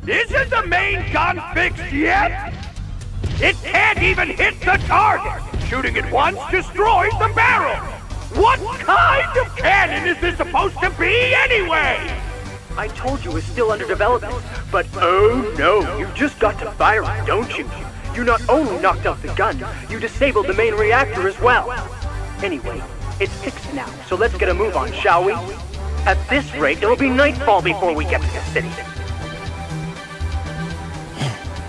Isn't the main gun fixed yet? It can't even hit the target! Shooting it once destroys the barrel! What kind of cannon is this supposed to be anyway? I told you it's still under development, but oh no, you just got to fire it, don't you? You not only knocked out the gun, you disabled the main reactor as well. Anyway, it's fixed now, so let's get a move on, shall we? At this rate, it'll be nightfall before we get to the city.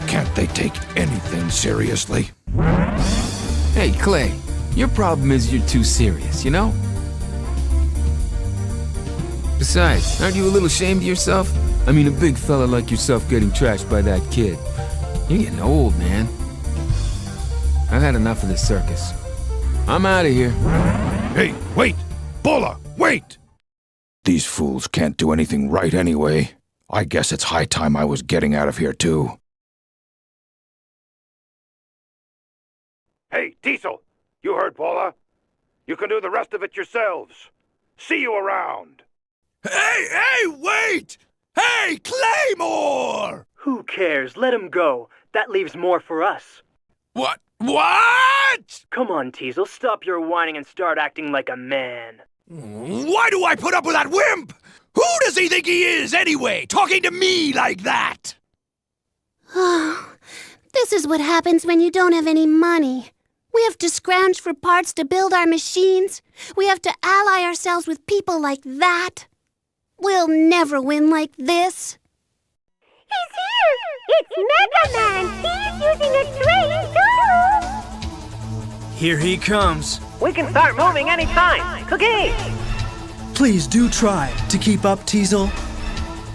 Can't they take anything seriously? Hey, Clay, your problem is you're too serious, you know? Besides, aren't you a little ashamed of yourself? I mean, a big fella like yourself getting trashed by that kid. You're getting old, man. I've had enough of this circus. I'm out of here. Hey, wait! Bola, wait! These fools can't do anything right anyway. I guess it's high time I was getting out of here too. Hey, Diesel, you heard Paula. You can do the rest of it yourselves. See you around. Hey, wait! Hey, Claymore! Who cares? Let him go. That leaves more for us. What? Come on, Teasel, stop your whining and start acting like a man. Why do I put up with that wimp? Who does he think he is, anyway, talking to me like that? This is what happens when you don't have any money. We have to scrounge for parts to build our machines. We have to ally ourselves with people like that. We'll never win like this. He's here! It's Mega Man! He's using a train, too! Here he comes. We can start moving anytime. Cookie! Please do try to keep up, Teasel.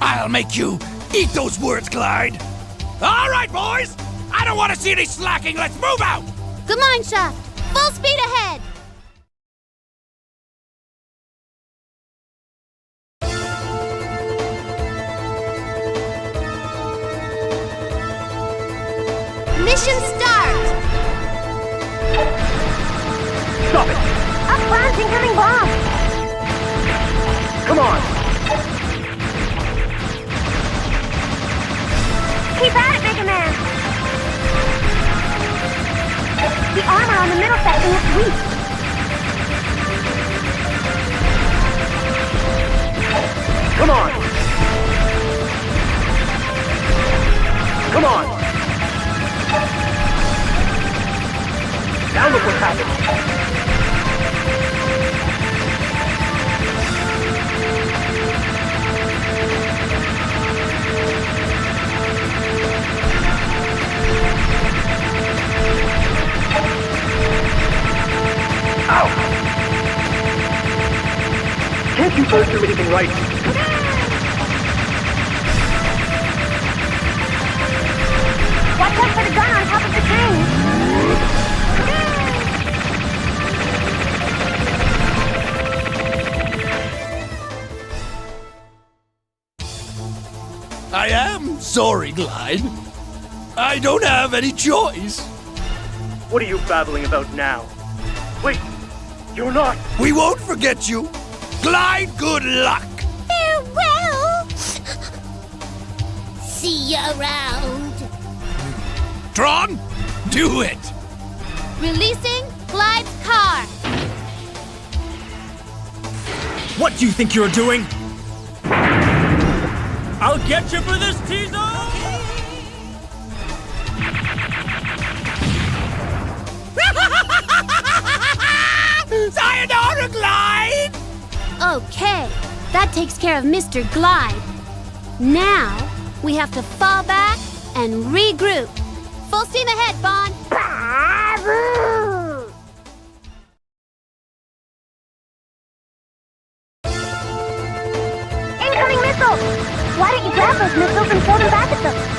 I'll make you eat those words, Clyde. All right, boys. I don't want to see any slacking. Let's move out. Come on, Shaft. Full speed ahead. Mission start! Stop it! A plant incoming bomb! Come on! Keep at it, Mega Man! The armor on the middle section is weak. Come on! Come on! Now look what's happening. Ow! Can't you both do anything right? Watch out for the gun on top of the train! I am sorry, Clyde. I don't have any choice. What are you babbling about now? Wait, you're not. We won't forget you. Clyde, good luck. Farewell! See you around. Tron, do it. Releasing Clyde's car. What do you think you're doing? I'll get you for this, Teasel! Sayonara, Clyde! Okay, that takes care of Mr. Glide. Now, we have to fall back and regroup. Full steam ahead, Bond. Incoming missiles! Why don't you grab those missiles and throw them back at them?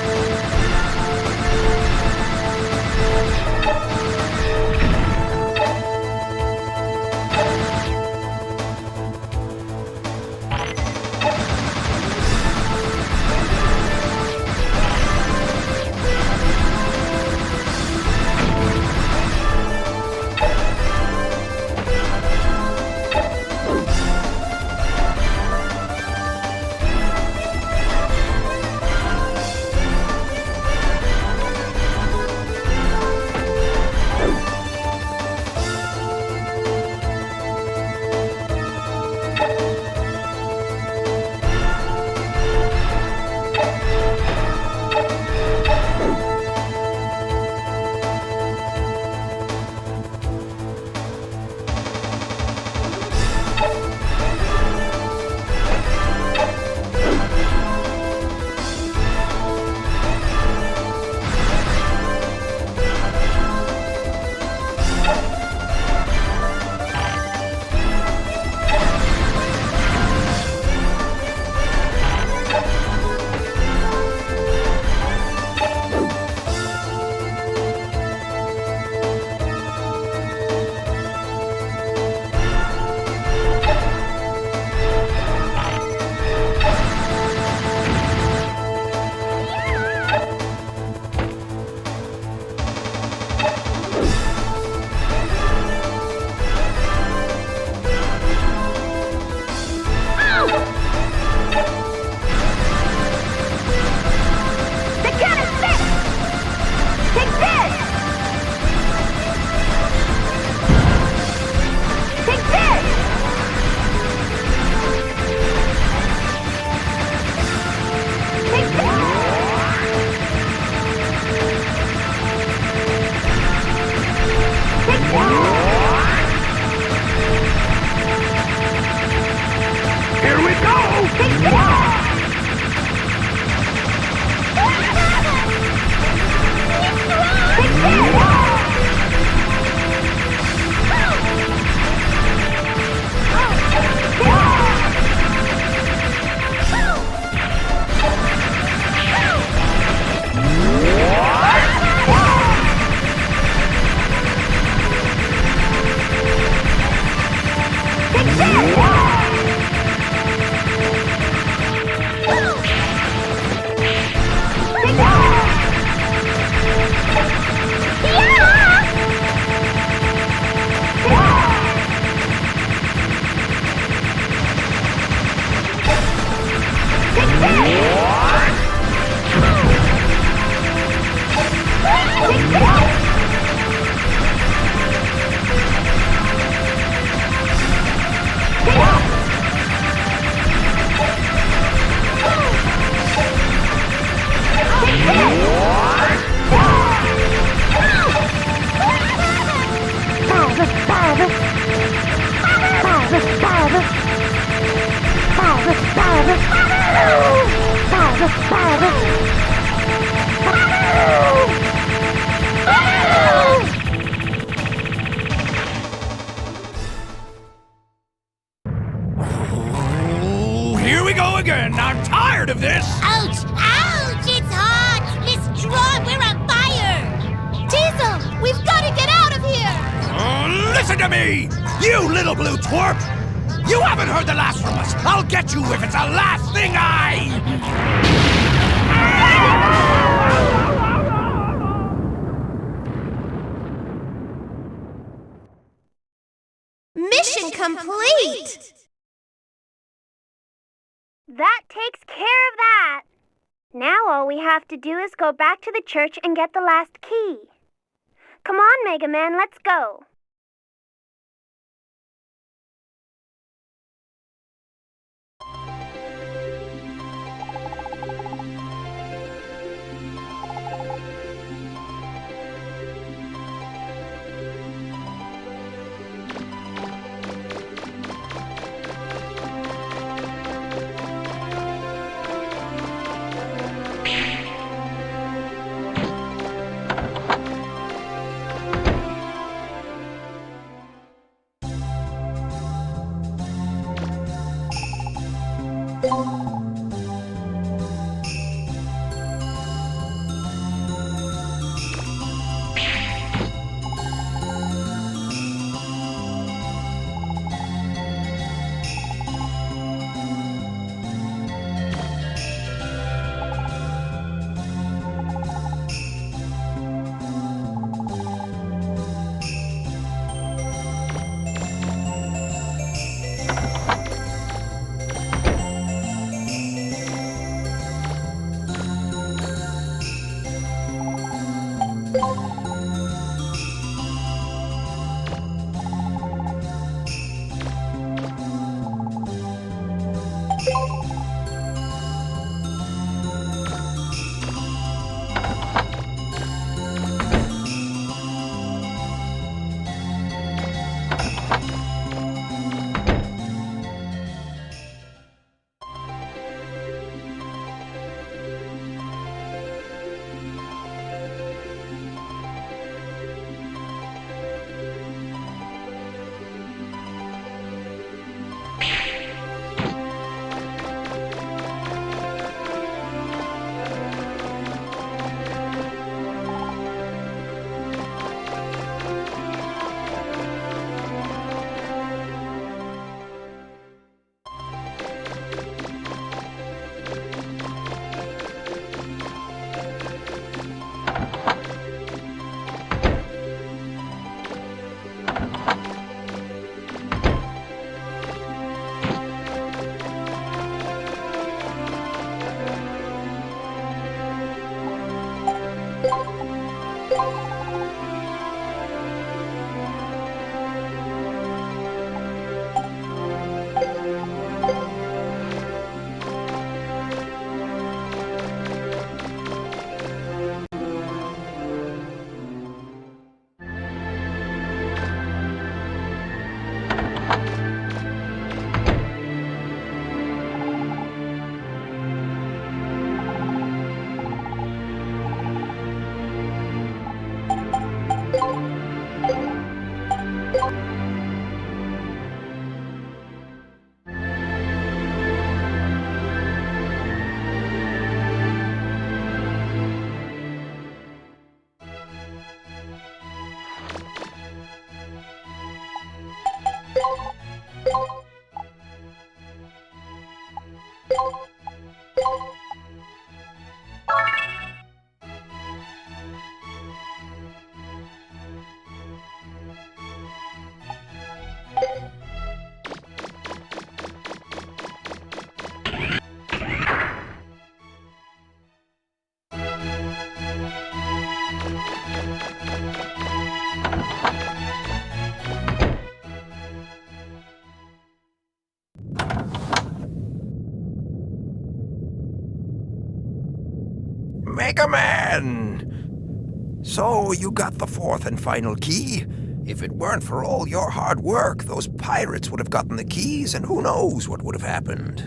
again! I'm tired of this! Ouch! Ouch! It's hot! Miss Drawn, we're on fire! Teasel, we've got to get out of here! Listen to me! You little blue twerp! You haven't heard the last from us! I'll get you if it's the last thing Mission complete! That takes care of that. Now all we have to do is go back to the church and get the last key. Come on, Mega Man, let's go. Mega Man! So, you got the fourth and final key? If it weren't for all your hard work, those pirates would have gotten the keys, and who knows what would have happened.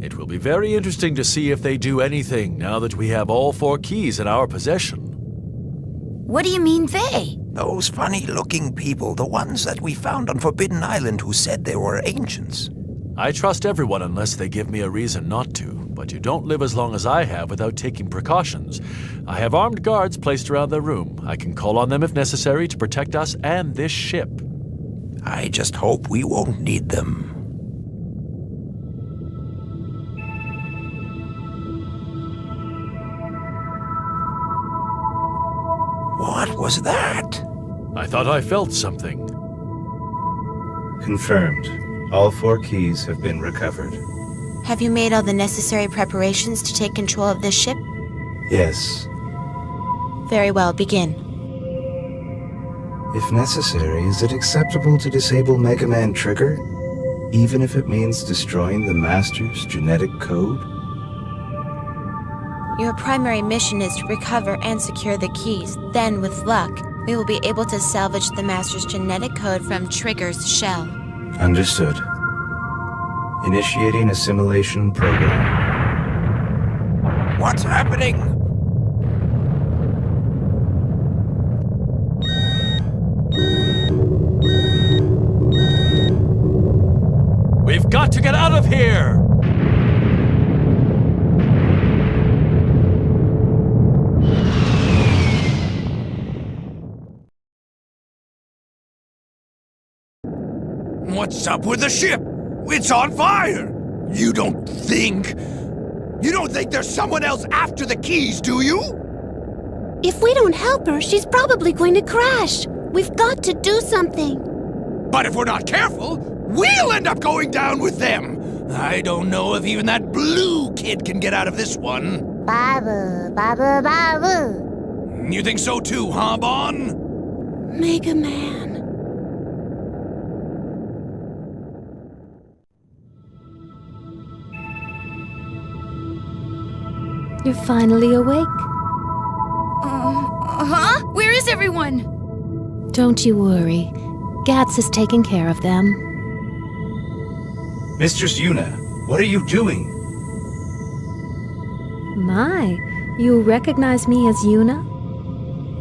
It will be very interesting to see if they do anything now that we have all 4 keys in our possession. What do you mean they? Those funny-looking people, the ones that we found on Forbidden Island who said they were ancients. I trust everyone unless they give me a reason not to, but you don't live as long as I have without taking precautions. I have armed guards placed around the room. I can call on them if necessary to protect us and this ship. I just hope we won't need them. What was that? I thought I felt something. Confirmed. All 4 keys have been recovered. Have you made all the necessary preparations to take control of this ship? Yes. Very well, begin. If necessary, is it acceptable to disable Mega Man Trigger? Even if it means destroying the Master's genetic code? Your primary mission is to recover and secure the keys. Then, with luck, we will be able to salvage the Master's genetic code from Trigger's shell. Understood. Initiating assimilation program. What's happening? We've got to get out of here! What's up with the ship? It's on fire! You don't think there's someone else after the keys, do you? If we don't help her, she's probably going to crash. We've got to do something. But if we're not careful, we'll end up going down with them. I don't know if even that blue kid can get out of this one. Babu, babu, babu. You think so too, huh, Bon? Mega Man. You're finally awake. Huh? Where is everyone? Don't you worry. Gats is taking care of them. Mistress Yuna, what are you doing? My, you recognize me as Yuna?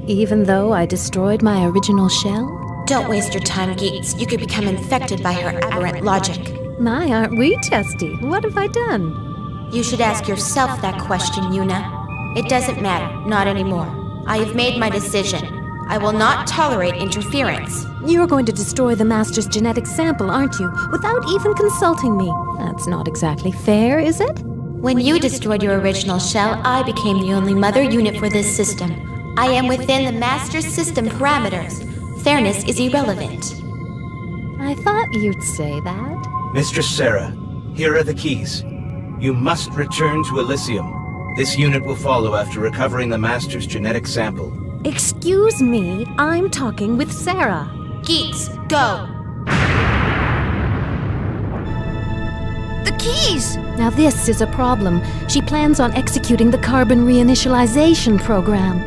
Even though I destroyed my original shell? Don't waste your time, Geets. You could become infected by her aberrant logic. My, aren't we testy? What have I done? You should ask yourself that question, Yuna. It doesn't matter, not anymore. I have made my decision. I will not tolerate interference. You're going to destroy the Master's genetic sample, aren't you? Without even consulting me. That's not exactly fair, is it? When you destroyed your original shell, I became the only mother unit for this system. I am within the Master's system parameters. Fairness is irrelevant. I thought you'd say that. Mistress Sarah, here are the keys. You must return to Elysium. This unit will follow after recovering the Master's genetic sample. Excuse me, I'm talking with Sarah. Geets, go! The keys! Now this is a problem. She plans on executing the carbon reinitialization program.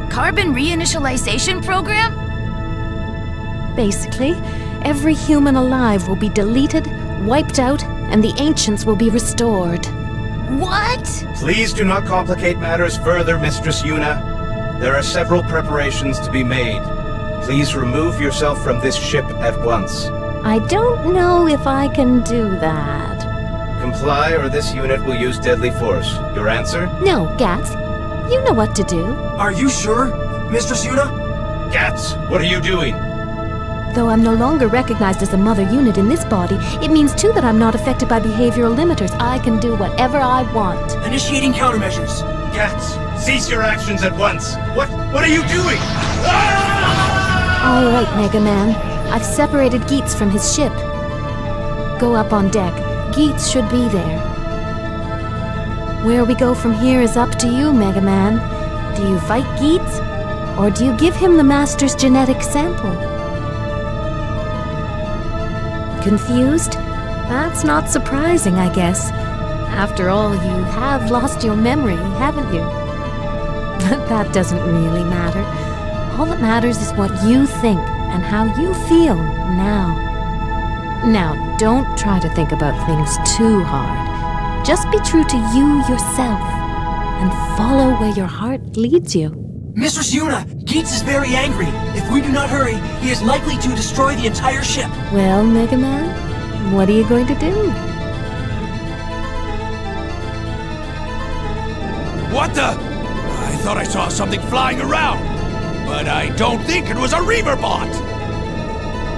Carbon reinitialization program? Basically, every human alive will be deleted, wiped out, and the ancients will be restored. What? Please do not complicate matters further, Mistress Yuna. There are several preparations to be made. Please remove yourself from this ship at once. I don't know if I can do that. Comply or this unit will use deadly force. Your answer? No, Gats. You know what to do. Are you sure, Mistress Yuna? Gats, what are you doing? Though I'm no longer recognized as a mother unit in this body, it means too that I'm not affected by behavioral limiters. I can do whatever I want. Initiating countermeasures. Gats, cease your actions at once. What are you doing? All right, Mega Man. I've separated Geets from his ship. Go up on deck. Geets should be there. Where we go from here is up to you, Mega Man. Do you fight Geets? Or do you give him the Master's genetic sample? Confused? That's not surprising, I guess. After all, you have lost your memory, haven't you? But that doesn't really matter. All that matters is what you think and how you feel now. Now, don't try to think about things too hard. Just be true to you yourself and follow where your heart leads you. Mistress Yuna, Geets is very angry. If we do not hurry, he is likely to destroy the entire ship. Well, Mega Man, What are you going to do? What the? I thought I saw something flying around, but I don't think it was a Reaver bot.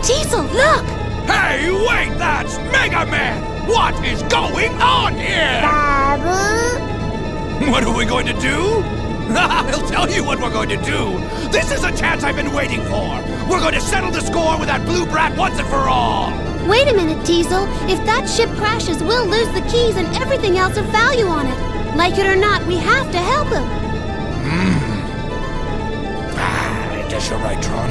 Teasel, look! Hey, wait, that's Mega Man! What is going on here? What are we going to do? I'll tell you what we're going to do. This is a chance I've been waiting for. We're going to settle the score with that blue brat once and for all. Wait a minute, Teasel. If that ship crashes, we'll lose the keys and everything else of value on it. Like it or not, we have to help him. I guess you're right, Tron.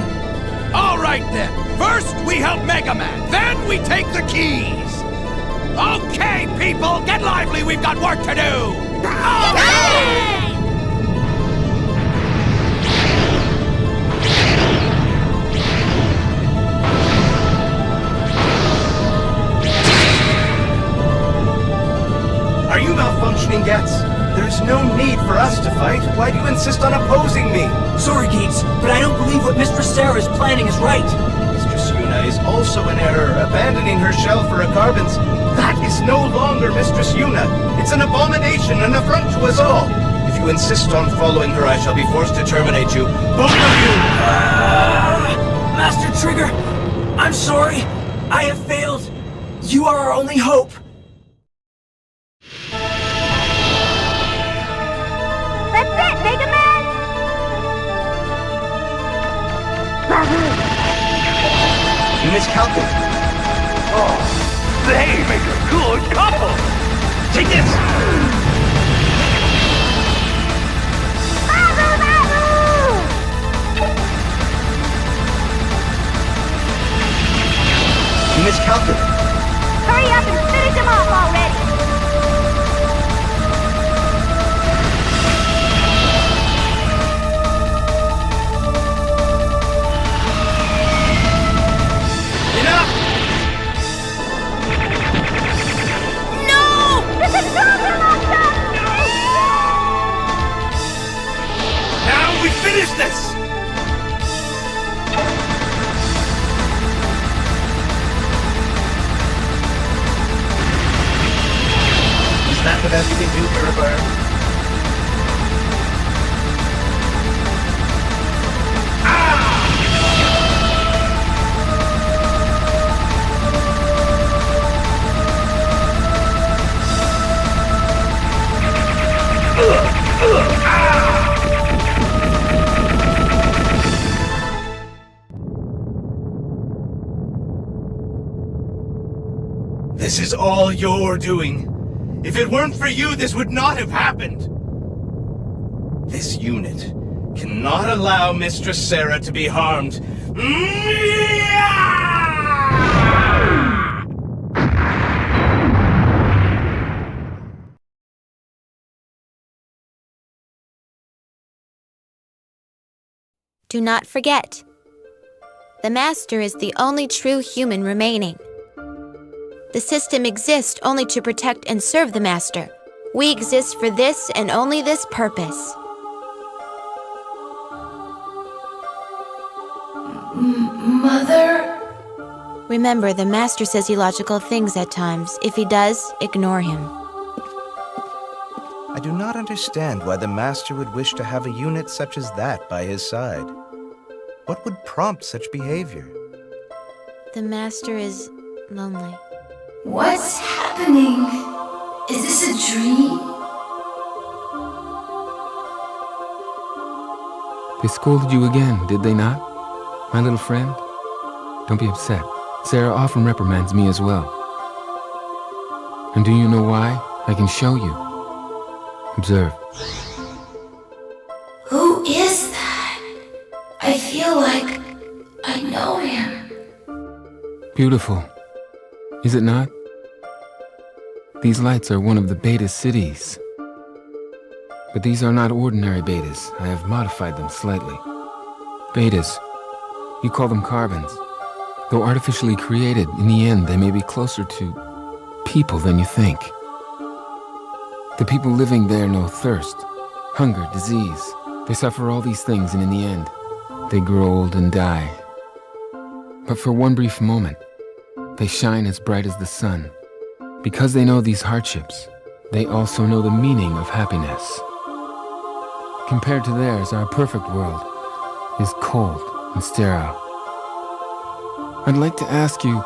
All right, then. First, we help Mega Man. Then we take the keys. Okay, people, get lively. We've got work to do. Yay! Are you malfunctioning, Gats? There's no need for us to fight. Why do you insist on opposing me? Sorry, Gates, but I don't believe what Mistress Sarah is planning is right. Mistress Yuna is also in error, abandoning her shell for a carbon's. That is no longer Mistress Yuna. It's an abomination, an affront to us all. If you insist on following her, I shall be forced to terminate you. Both of you! Master Trigger, I'm sorry. I have failed. You are our only hope. That's it, Mega Man! You miscalculated. Oh, they make a good couple. Take this. You miscalculated. Hurry up and finish him off already! Enough! No! The controls are locked up! Now we finish this. Is that the best you can do, Purifier? This is all your doing. If it weren't for you, this would not have happened. This unit cannot allow Mistress Sarah to be harmed. Do not forget, the Master is the only true human remaining. The system exists only to protect and serve the Master. We exist for this and only this purpose. Mother? Remember, the Master says illogical things at times. If he does, ignore him. I do not understand why the Master would wish to have a unit such as that by his side. What would prompt such behavior? The Master is lonely. What's happening? Is this a dream? They scolded you again, did they not? My little friend? Don't be upset. Sarah often reprimands me as well. And do you know why? I can show you. Observe. Who is that? I feel like I know him. Beautiful. Is it not? These lights are one of the beta cities. But these are not ordinary betas. I have modified them slightly. Betas. You call them carbons. Though artificially created, in the end they may be closer to people than you think. The people living there know thirst, hunger, disease. They suffer all these things, and in the end, they grow old and die. But for one brief moment, They shine as bright as the sun. Because they know these hardships, they also know the meaning of happiness. Compared to theirs, our perfect world is cold and sterile. I'd like to ask you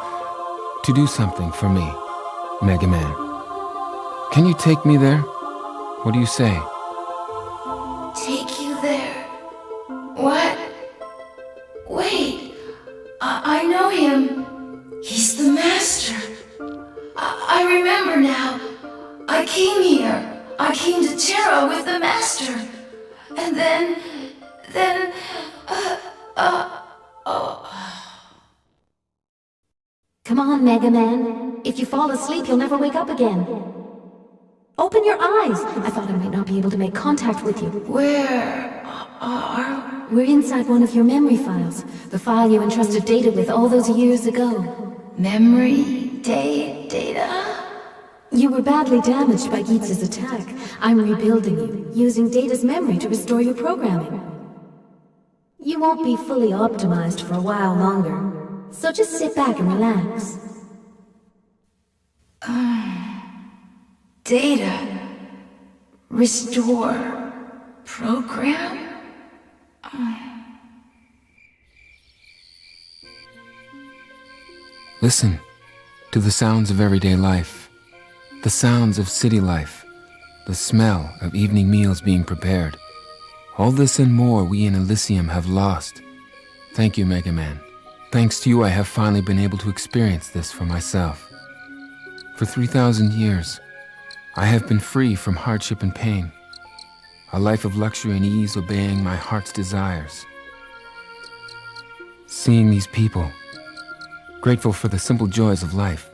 to do something for me, Mega Man. Can you take me there? What do you say? Take you there? What? Wait, I know him. He's the master. I remember now. I came here. I came to Terra with the master. And then... Come on, Mega Man. If you fall asleep, you'll never wake up again. Open your eyes. I thought I might not be able to make contact with you. Where are... We're inside one of your memory files. The file you entrusted Data with all those years ago. Memory... data? You were badly damaged by Geetz's attack. I'm rebuilding you, using Data's memory to restore your programming. You won't be fully optimized for a while longer, so just sit back and relax. Data... restore... program? Listen to the sounds of everyday life, the sounds of city life, the smell of evening meals being prepared. All this and more we in Elysium have lost. Thank you, Mega Man. Thanks to you, I have finally been able to experience this for myself. For 3,000 years, I have been free from hardship and pain, a life of luxury and ease, obeying my heart's desires. Seeing these people, grateful for the simple joys of life,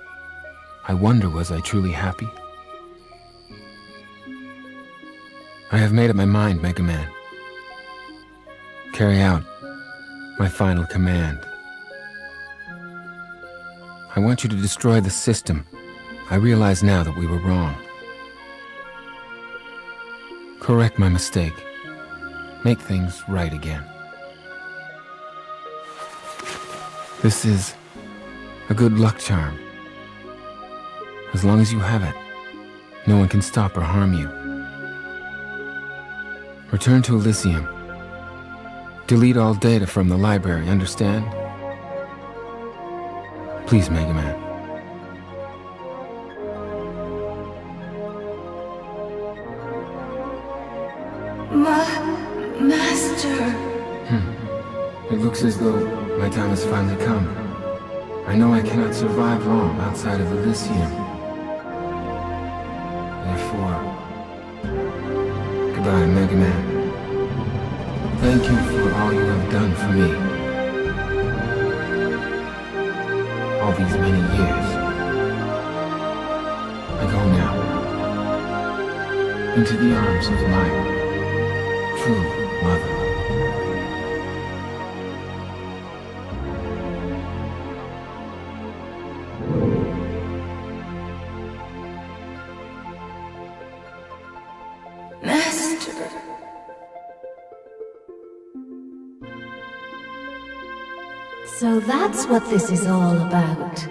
I wonder, was I truly happy? I have made up my mind, Mega Man. Carry out my final command. I want you to destroy the system. I realize now that we were wrong. Correct my mistake. Make things right again. This is a good luck charm. As long as you have it, no one can stop or harm you. Return to Elysium. Delete all data from the library, understand? Please, Mega Man. Master... It looks as though my time has finally come. I know I cannot survive long outside of Elysium. Therefore, goodbye, Mega Man. Thank you for all you have done for me. All these many years. I go now into the arms of my true mother. Master... So that's what this is all about.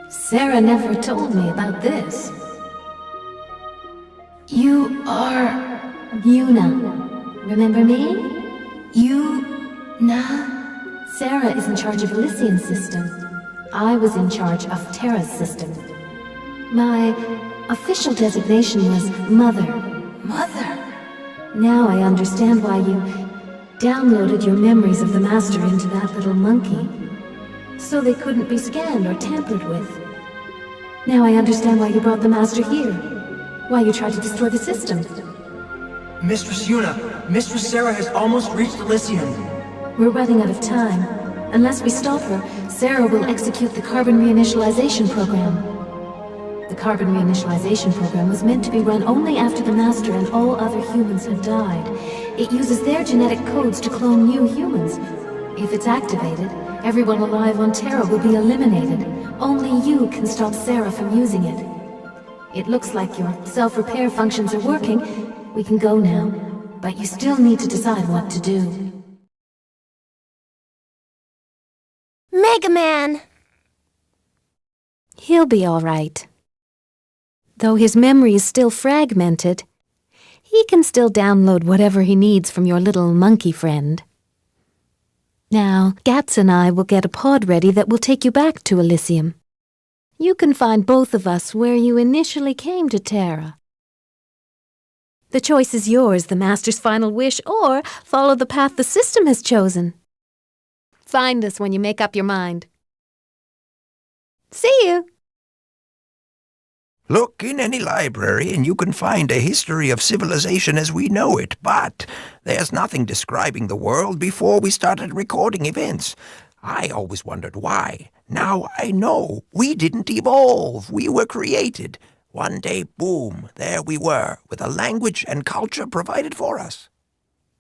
Sarah never told me about this. You are... Yuna. Remember me? Yuna? Sarah is in charge of Elysium's system. I was in charge of Terra's system. My official designation was Mother. Mother? Now I understand why you downloaded your memories of the Master into that little monkey, so they couldn't be scanned or tampered with. Now I understand why you brought the Master here, why you tried to destroy the system. Mistress Yuna, Mistress Sarah has almost reached Elysium. We're running out of time. Unless we stop her, Sarah will execute the carbon reinitialization program. The carbon reinitialization program was meant to be run only after the Master and all other humans have died. It uses their genetic codes to clone new humans. If it's activated, everyone alive on Terra will be eliminated. Only you can stop Sarah from using it. It looks like your self-repair functions are working. We can go now, but you still need to decide what to do. Mega Man! He'll be all right. Though his memory is still fragmented, he can still download whatever he needs from your little monkey friend. Now, Gats and I will get a pod ready that will take you back to Elysium. You can find both of us where you initially came to Terra. The choice is yours, the Master's final wish, or follow the path the system has chosen. Find us when you make up your mind. See you! Look in any library and you can find a history of civilization as we know it, but there's nothing describing the world before we started recording events. I always wondered why. Now I know. We didn't evolve. We were created. One day, boom, there we were, with a language and culture provided for us.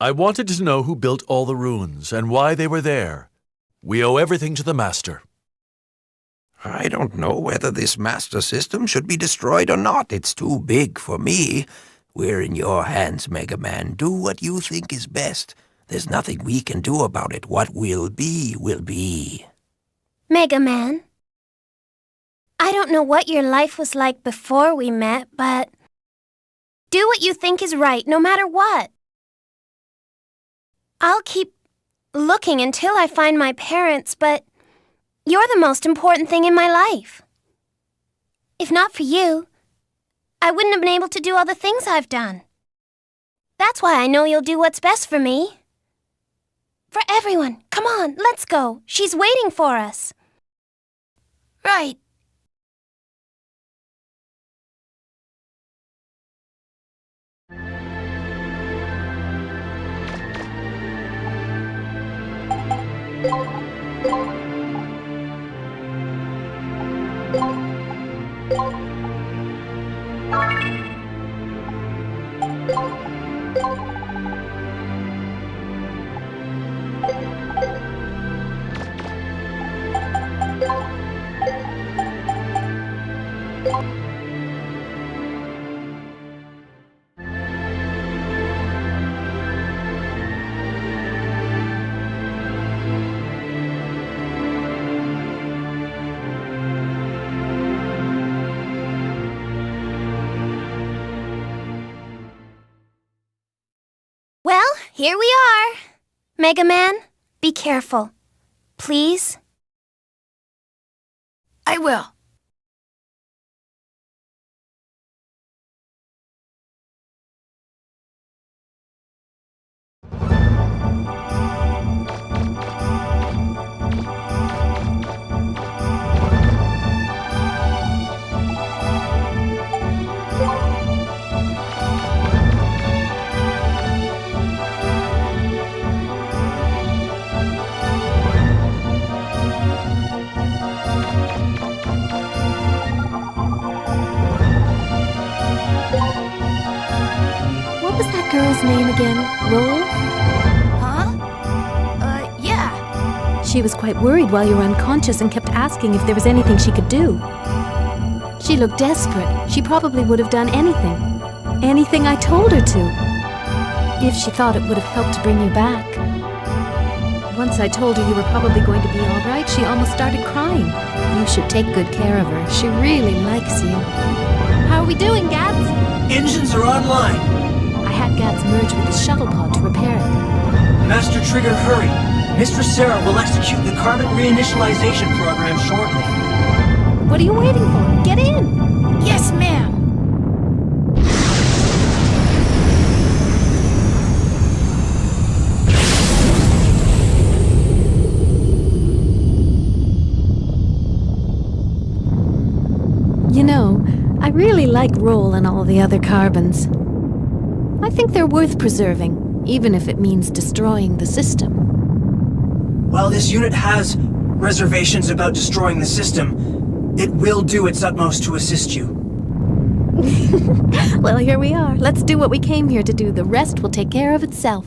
I wanted to know who built all the ruins and why they were there. We owe everything to the Master. I don't know whether this master system should be destroyed or not. It's too big for me. We're in your hands, Mega Man. Do what you think is best. There's nothing we can do about it. What will be, will be. Mega Man, I don't know what your life was like before we met, but do what you think is right, no matter what. I'll keep looking until I find my parents, but you're the most important thing in my life. If not for you, I wouldn't have been able to do all the things I've done. That's why I know you'll do what's best for me. For everyone, come on, let's go. She's waiting for us. Right. Well, here we are. Mega Man, be careful. Please? I will. What was that girl's name again? Roll? Huh? Yeah. She was quite worried while you were unconscious and kept asking if there was anything she could do. She looked desperate. She probably would have done anything. Anything I told her to. If she thought it would have helped to bring you back. Once I told her you were probably going to be all right, she almost started crying. You should take good care of her. She really likes you. How are we doing, Gats? Engines are online. I had Gats merge with the shuttle pod to repair it. Master Trigger, hurry. Mistress Sarah will execute the carbon reinitialization program shortly. What are you waiting for? Get in! Yes, ma'am. You know, I really like Roll and all the other carbons. I think they're worth preserving, even if it means destroying the system. While this unit has reservations about destroying the system, it will do its utmost to assist you. Well, here we are. Let's do what we came here to do. The rest will take care of itself.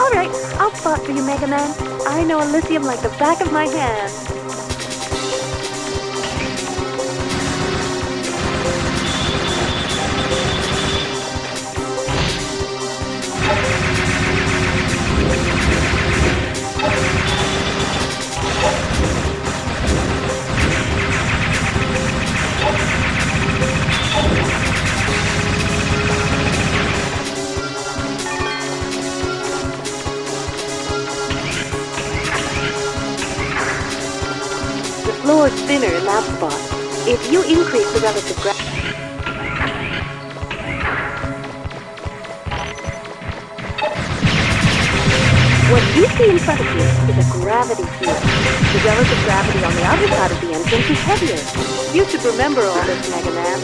All right, I'll spot for you, Mega Man. I know Elysium like the back of my hand. Floor thinner in that spot. If you increase the relative gravity... What you see in front of you is a gravity field. The relative gravity on the other side of the entrance is heavier. You should remember all this, Mega Man.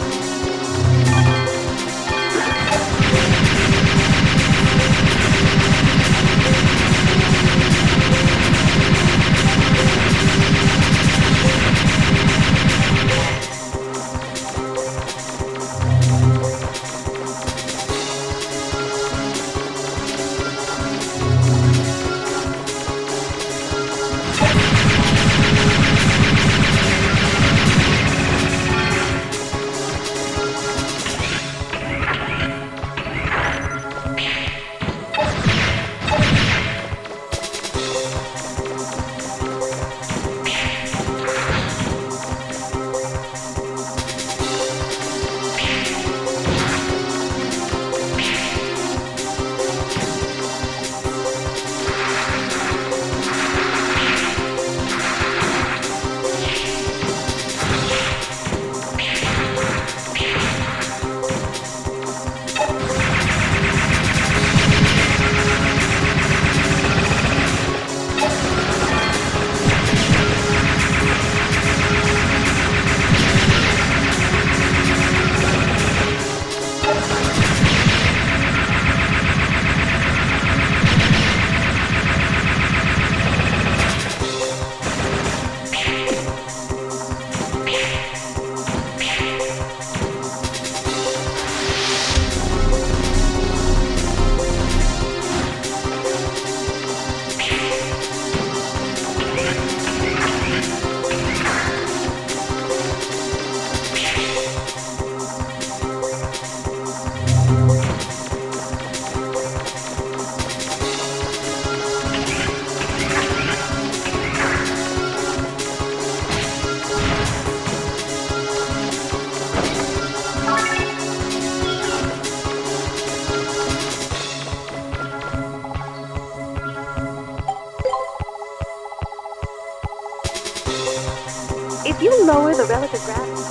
If you lower the relative gravity,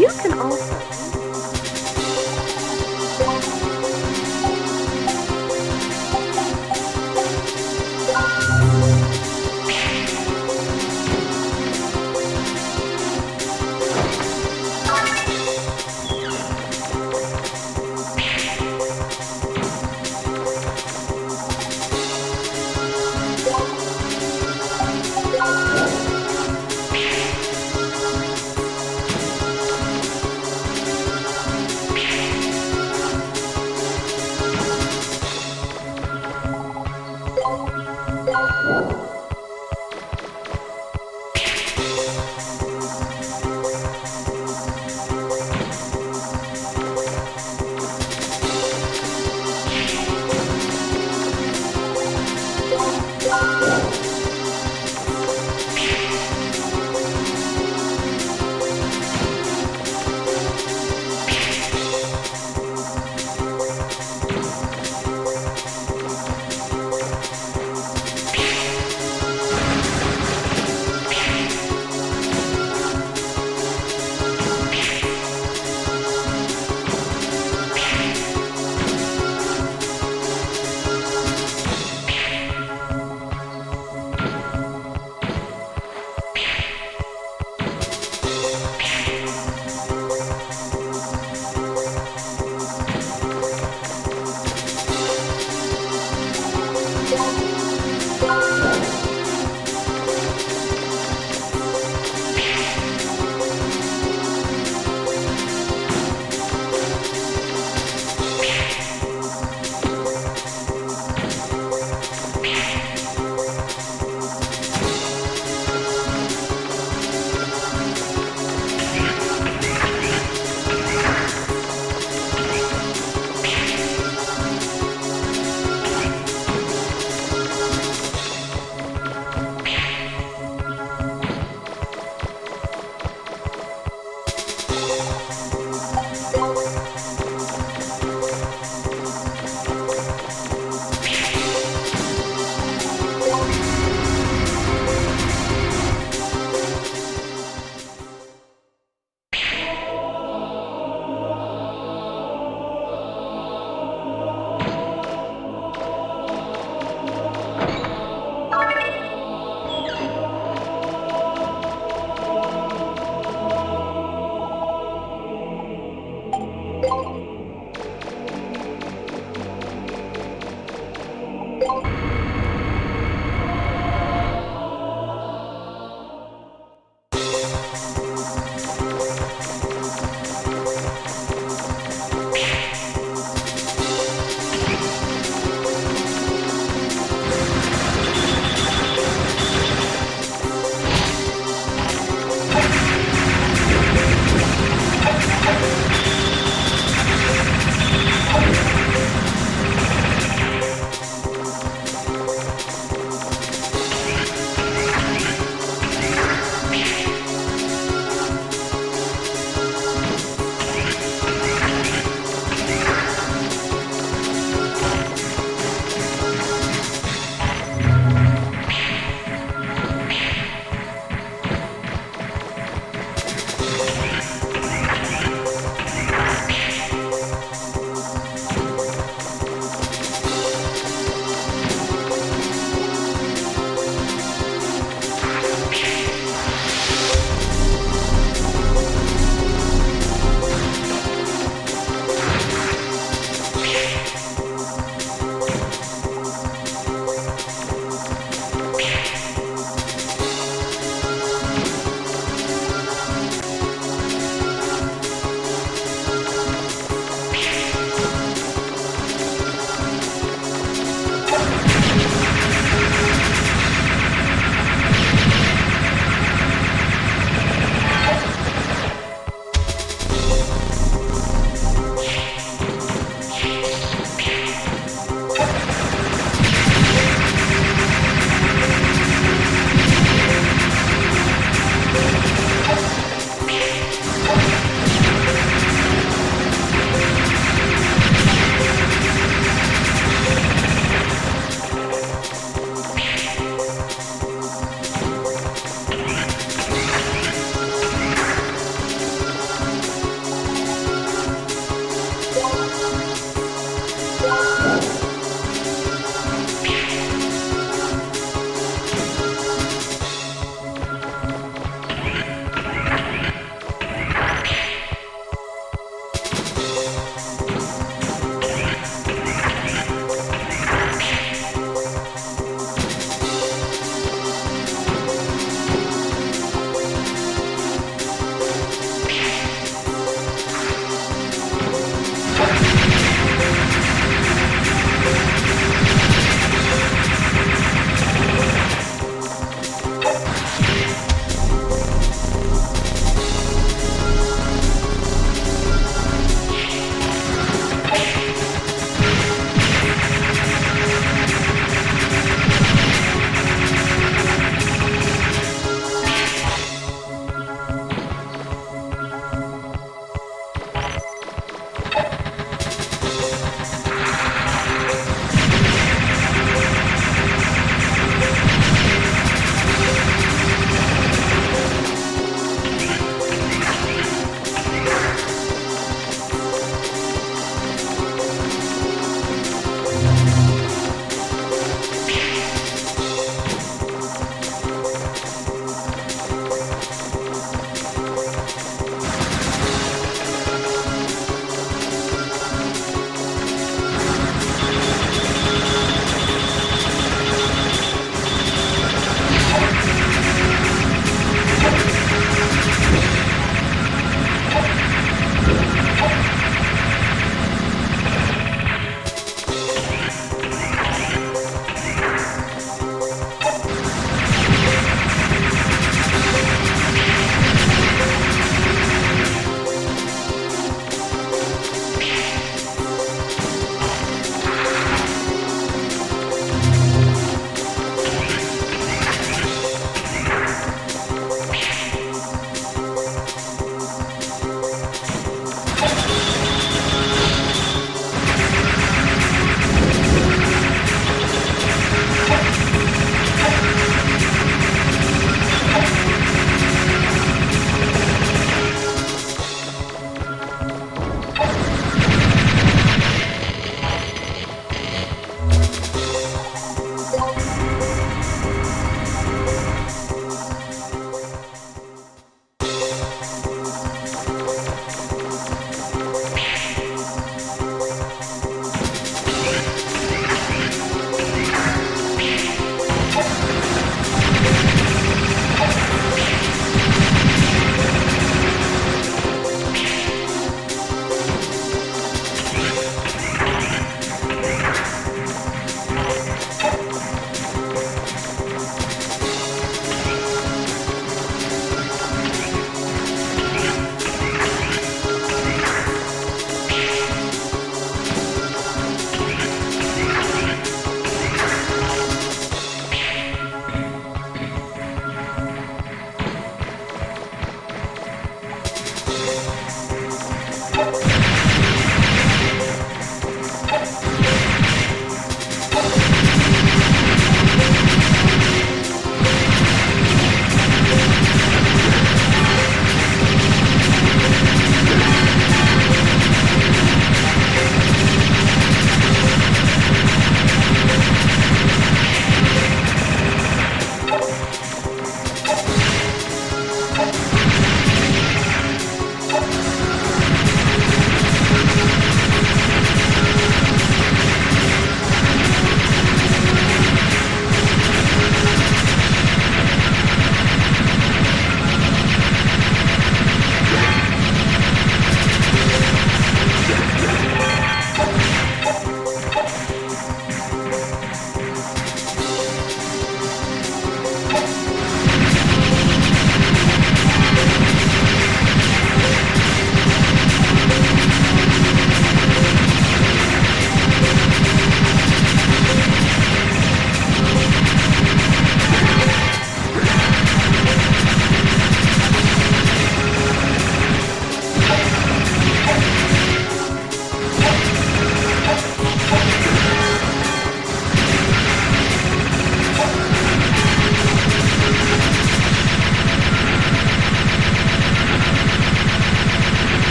you can also...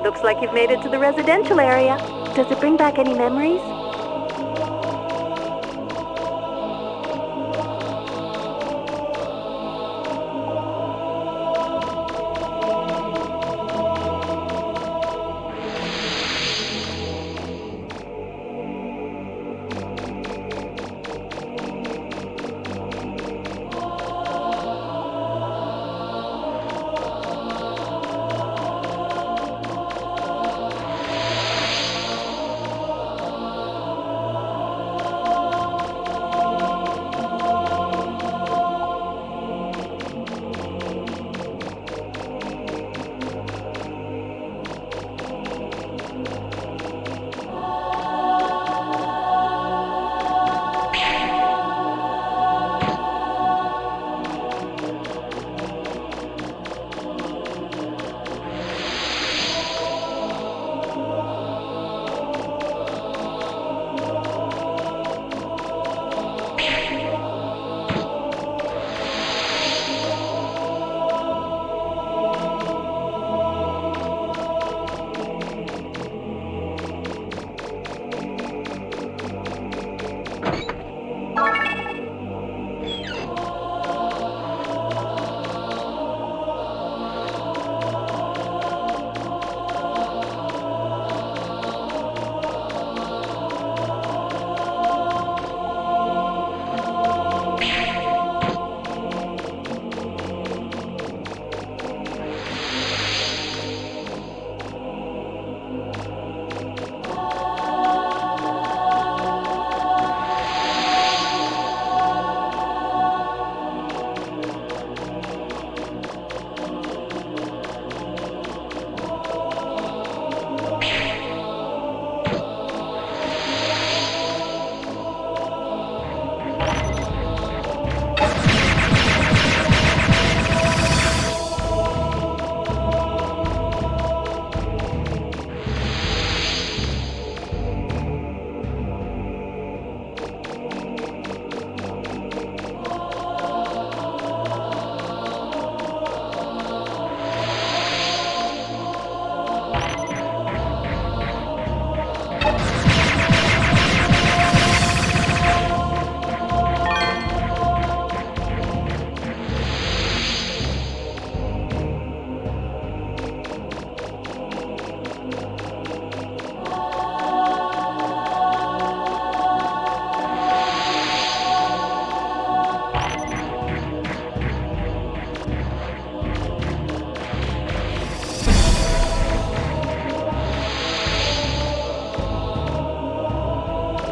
Looks like you've made it to the residential area. Does it bring back any memories?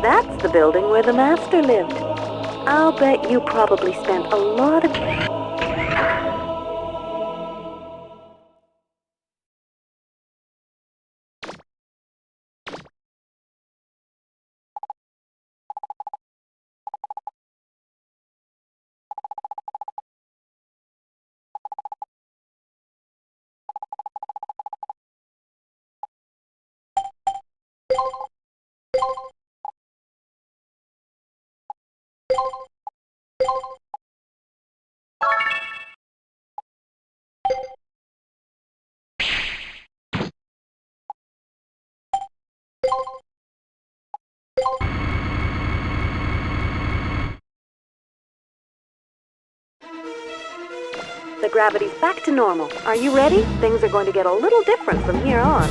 That's the building where the Master lived. I'll bet you probably spent a lot of... The gravity's back to normal. Are you ready? Things are going to get a little different from here on.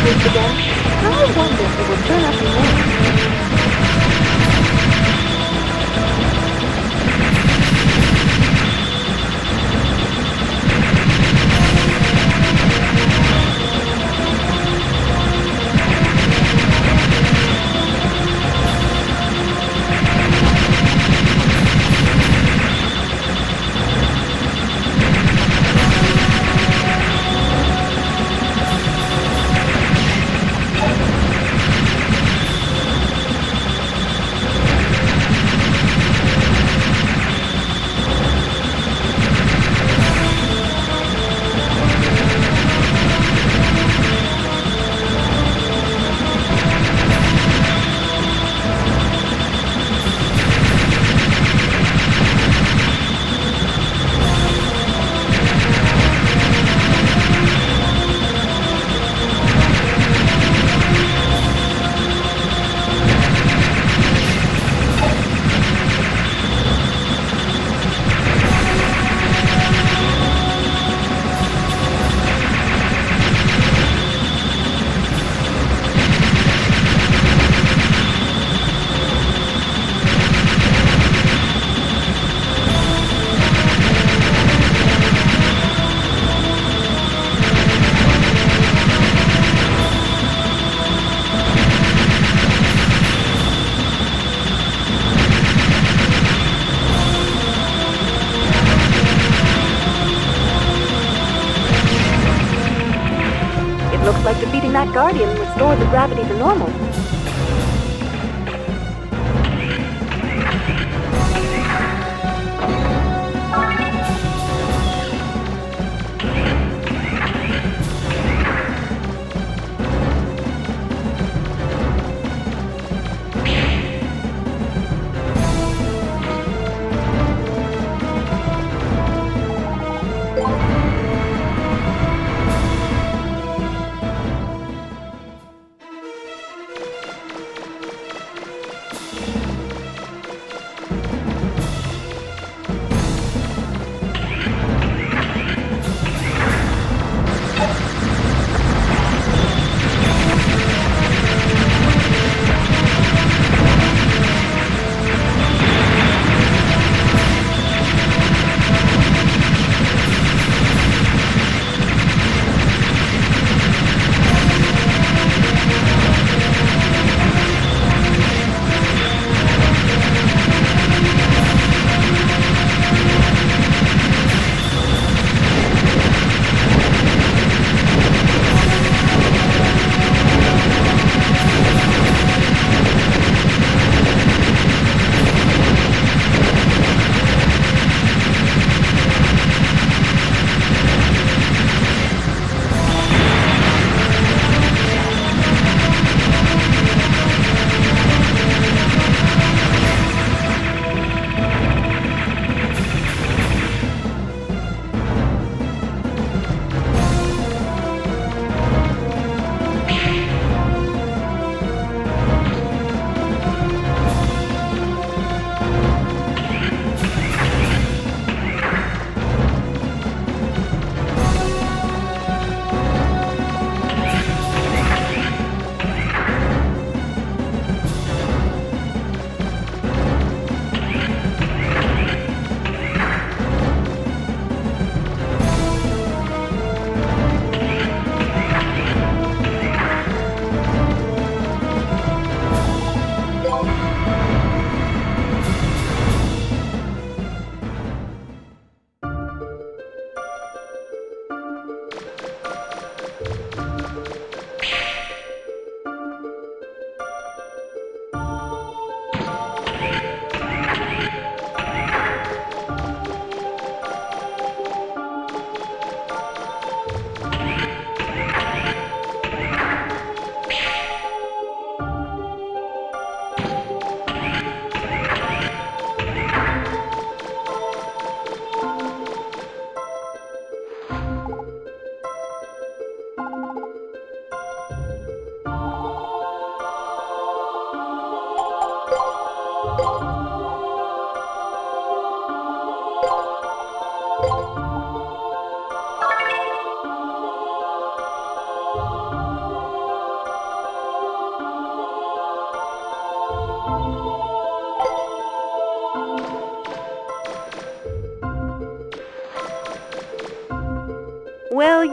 troops again. How I wonder if he will turn up in there. Looks like defeating that Guardian restored the gravity to normal.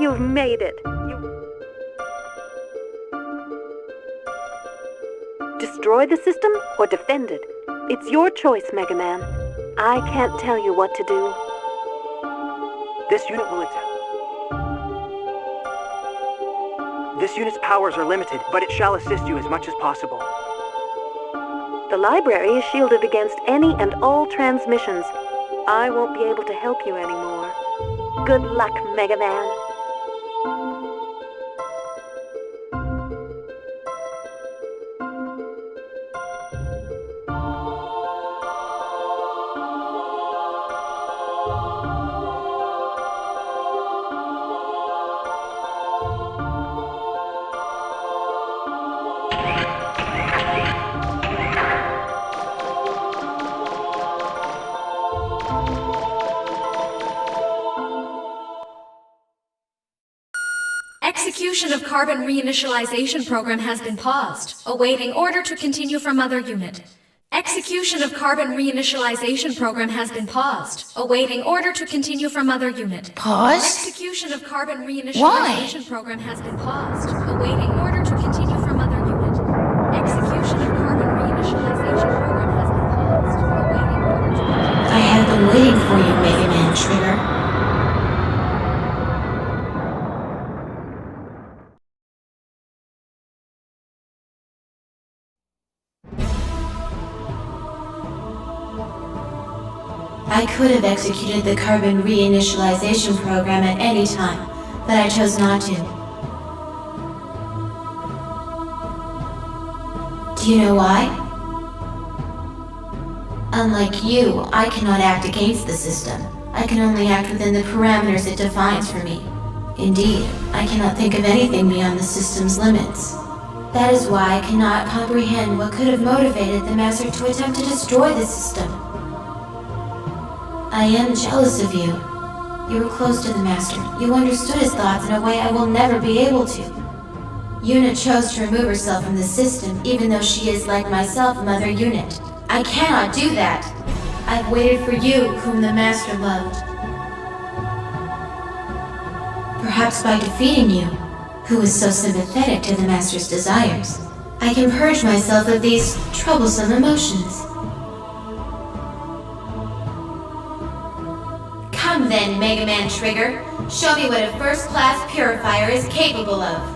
you've made it. Destroy the system or defend it? It's your choice, Mega Man. I can't tell you what to do. This unit's powers are limited, but it shall assist you as much as possible. The library is shielded against any and all transmissions. I won't be able to help you anymore. Good luck, Mega Man. Execution of carbon reinitialization program has been paused, awaiting order to continue from other unit. Execution of carbon reinitialization program has been paused, awaiting order to continue from other unit. Paused? Execution of carbon reinitialization program has been paused, awaiting order to continue from other unit. Execution of carbon reinitialization program has been paused, awaiting order to continue. I have been waiting for you, Mega Man Trigger. I could have executed the carbon reinitialization program at any time, but I chose not to. Do you know why? Unlike you, I cannot act against the system. I can only act within the parameters it defines for me. Indeed, I cannot think of anything beyond the system's limits. That is why I cannot comprehend what could have motivated the Master to attempt to destroy the system. I am jealous of you. You were close to the Master. You understood his thoughts in a way I will never be able to. Yuna chose to remove herself from the system, even though she is, like myself, Mother Unit. I cannot do that. I've waited for you, whom the Master loved. Perhaps by defeating you, who is so sympathetic to the Master's desires, I can purge myself of these troublesome emotions. Come then, Mega Man Trigger. Show me what a first-class purifier is capable of.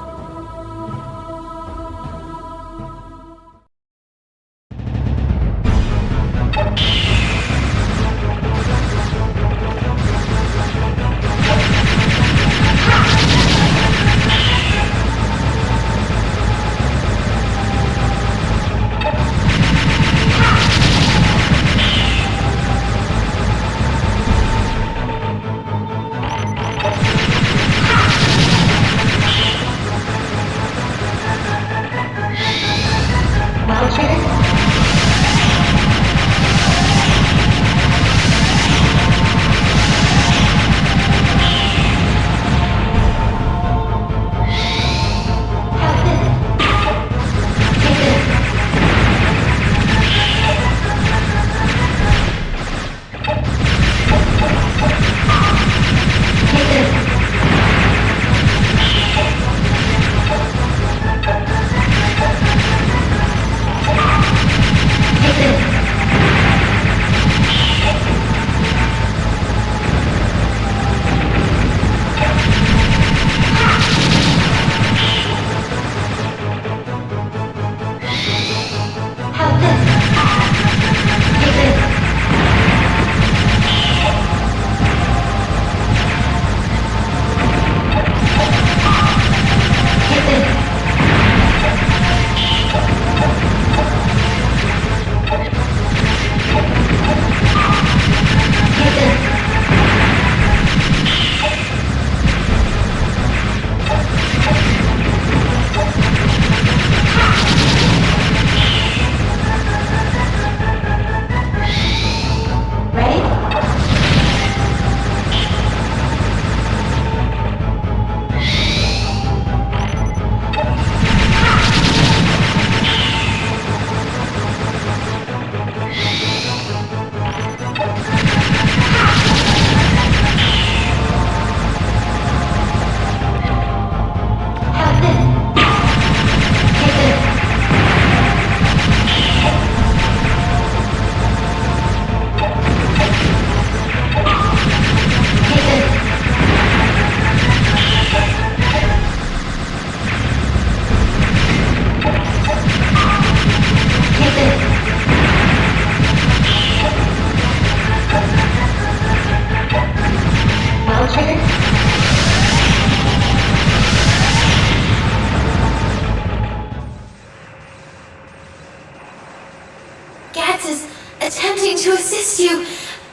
suppress you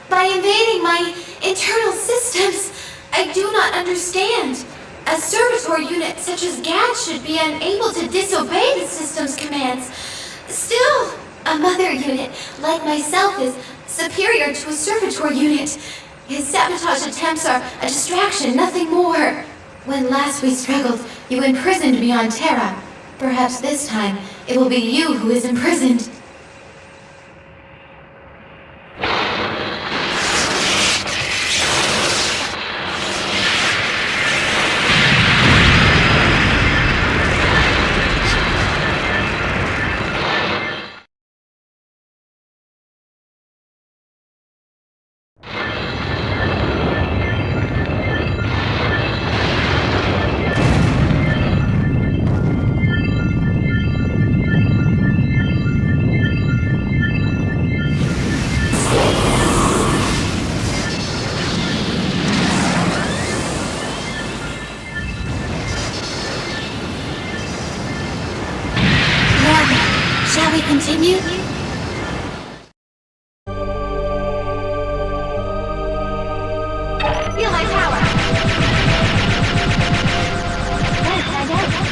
by invading my internal systems. I do not understand. A servitor unit such as GAD should be unable to disobey the system's commands. Still, a mother unit like myself is superior to a servitor unit. His sabotage attempts are a distraction, nothing more. When last we struggled, you imprisoned me on Terra. Perhaps this time, it will be you who is imprisoned. Shall we continue? Feel my power! Yes, I know.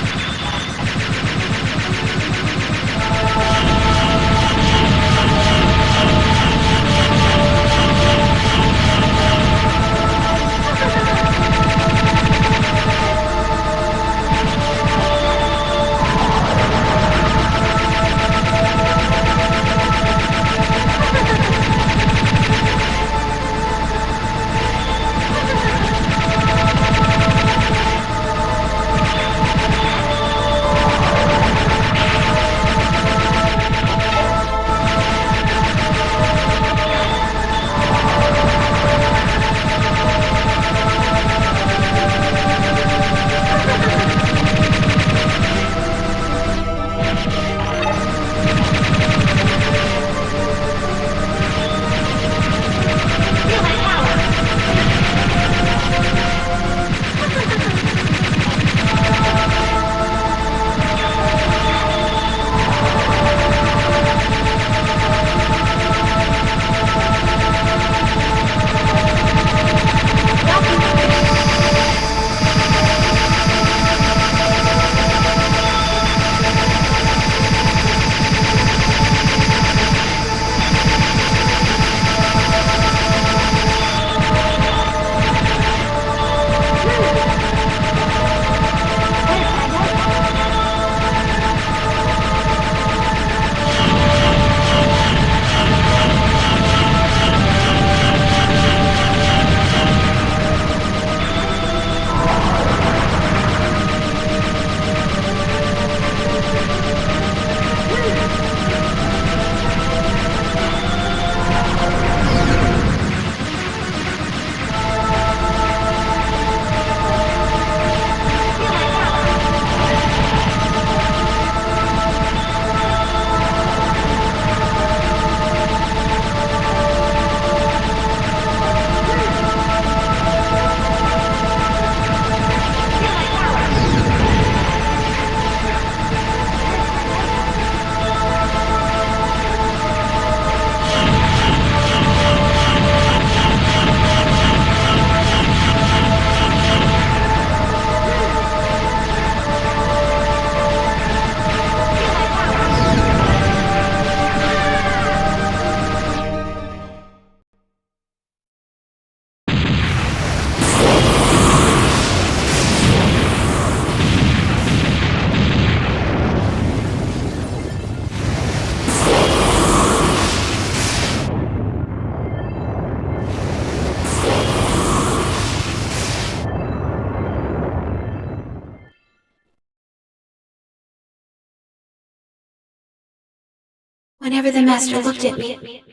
Whenever the Master looked at me,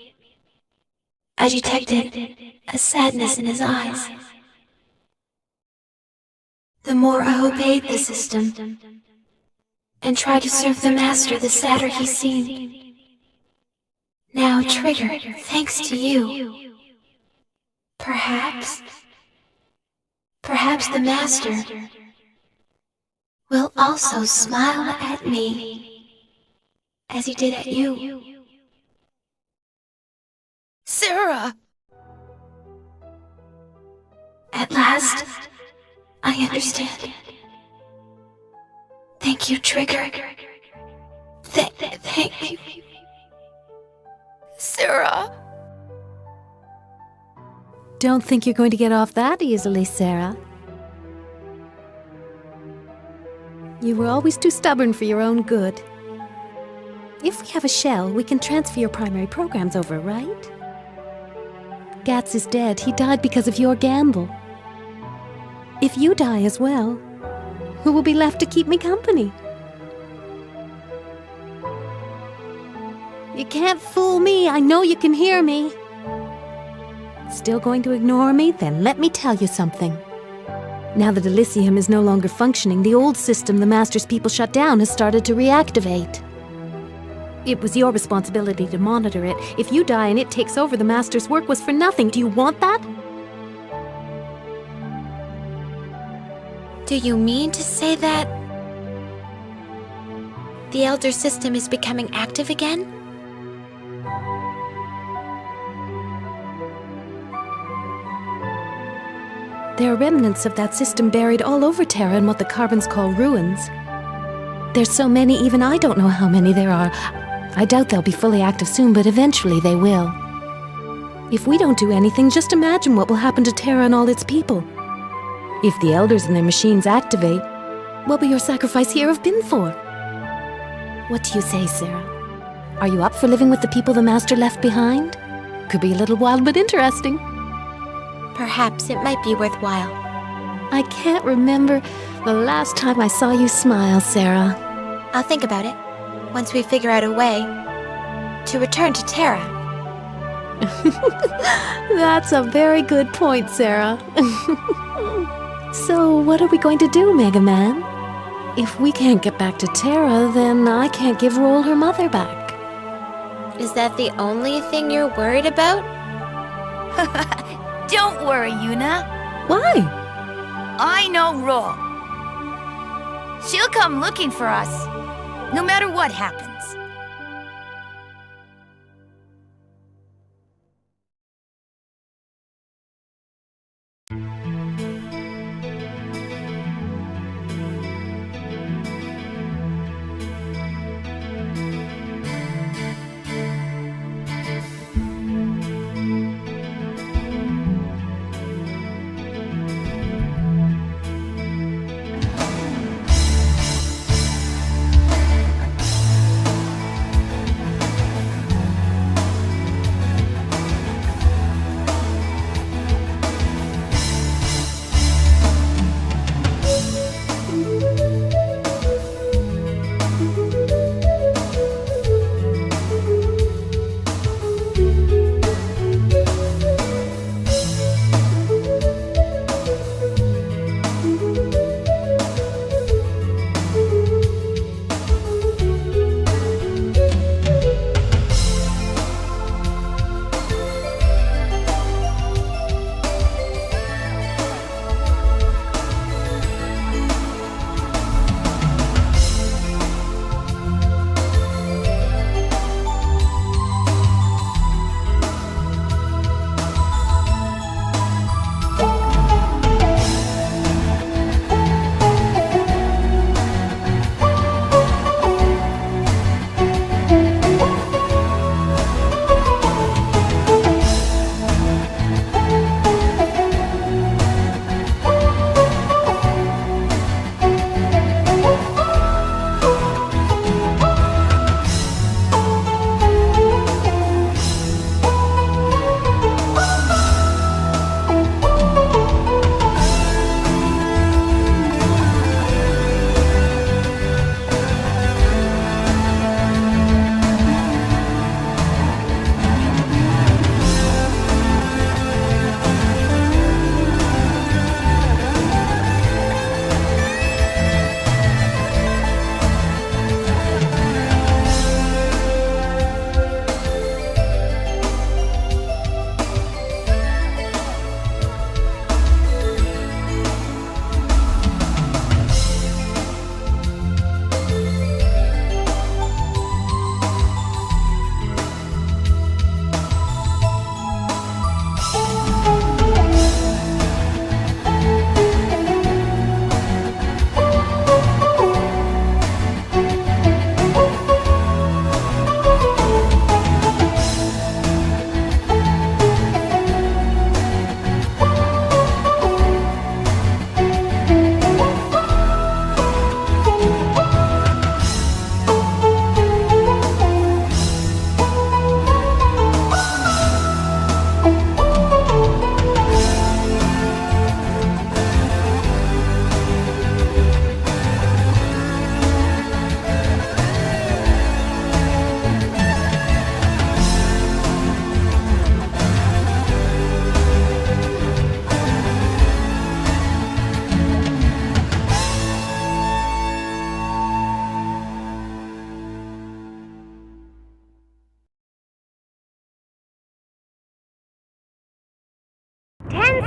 I detected a sadness in his eyes. The more I obeyed the system and tried to serve the Master, the sadder he seemed. Now triggered, thanks to you. Perhaps the Master will also smile at me as he did at you. Sarah! At last, I understand. Thank you, Trigger. Thank you. Sarah! Don't think you're going to get off that easily, Sarah. You were always too stubborn for your own good. If we have a shell, we can transfer your primary programs over, right? Gats is dead. He died because of your gamble. If you die as well, who will be left to keep me company? You can't fool me. I know you can hear me. Still going to ignore me? Then let me tell you something. Now that Elysium is no longer functioning, the old system the Master's people shut down has started to reactivate. It was your responsibility to monitor it. If you die and it takes over, the Master's work was for nothing. Do you want that? Do you mean to say that the Elder System is becoming active again? There are remnants of that system buried all over Terra in what the Carbons call ruins. There's so many, even I don't know how many there are. I doubt they'll be fully active soon, but eventually they will. If we don't do anything, just imagine what will happen to Terra and all its people. If the Elders and their machines activate, what will your sacrifice here have been for? What do you say, Sarah? Are you up for living with the people the Master left behind? Could be a little wild, but interesting. Perhaps it might be worthwhile. I can't remember the last time I saw you smile, Sarah. I'll think about it once we figure out a way to return to Terra. That's a very good point, Sarah. So, what are we going to do, Mega Man? If we can't get back to Terra, then I can't give Roll her mother back. Is that the only thing you're worried about? Don't worry, Yuna. Why? I know Ro. She'll come looking for us, no matter what happens.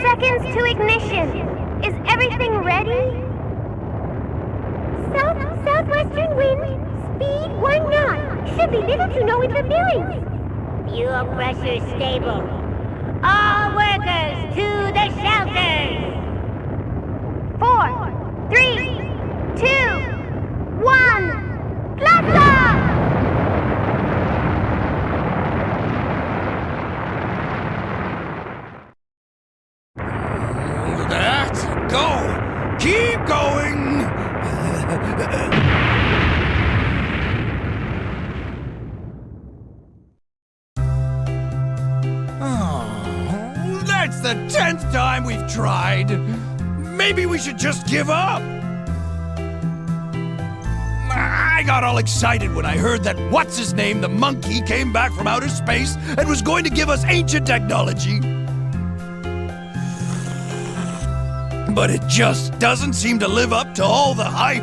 seconds to ignition. Is everything ready? Southwestern wind, speed 1 knot. Should be little to no interference. Fuel pressure stable. All workers to the shelters. 4, 3, 2, 1. Blast off! That. Go! Keep going! Oh, that's the 10th time we've tried. Maybe we should just give up. I got all excited when I heard that what's-his-name, the monkey, came back from outer space and was going to give us ancient technology. But it just doesn't seem to live up to all the hype.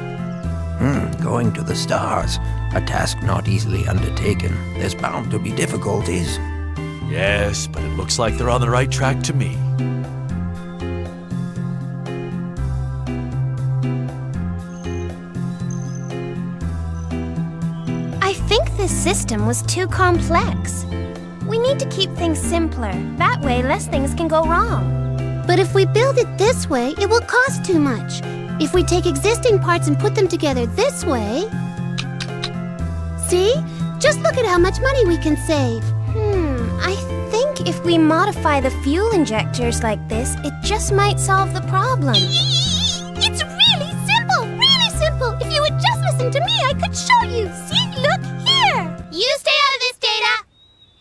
Going to the stars. A task not easily undertaken. There's bound to be difficulties. Yes, but it looks like they're on the right track to me. I think this system was too complex. We need to keep things simpler. That way, less things can go wrong. But if we build it this way, it will cost too much. If we take existing parts and put them together this way... See? Just look at how much money we can save. I think if we modify the fuel injectors like this, it just might solve the problem. It's really simple! Really simple! If you would just listen to me, I could show you. See? Look here! You stay out of this, Data!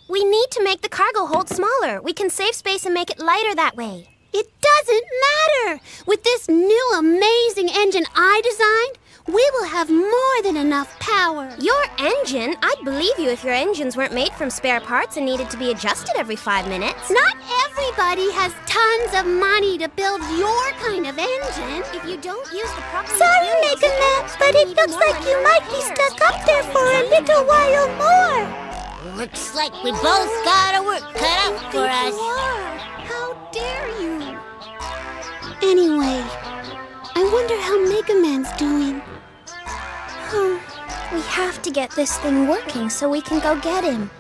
We need to make the cargo hold smaller. We can save space and make it lighter that way. It doesn't matter! With this new amazing engine I designed, we will have more than enough power. Your engine? I'd believe you if your engines weren't made from spare parts and needed to be adjusted every 5 minutes. Not everybody has tons of money to build your kind of engine. If you don't use the proper Sorry, Mega Man, but it looks like you might be stuck up there for a little while more. Looks like we both got our work cut out for us. How dare you? Anyway, I wonder how Mega Man's doing. We have to get this thing working so we can go get him.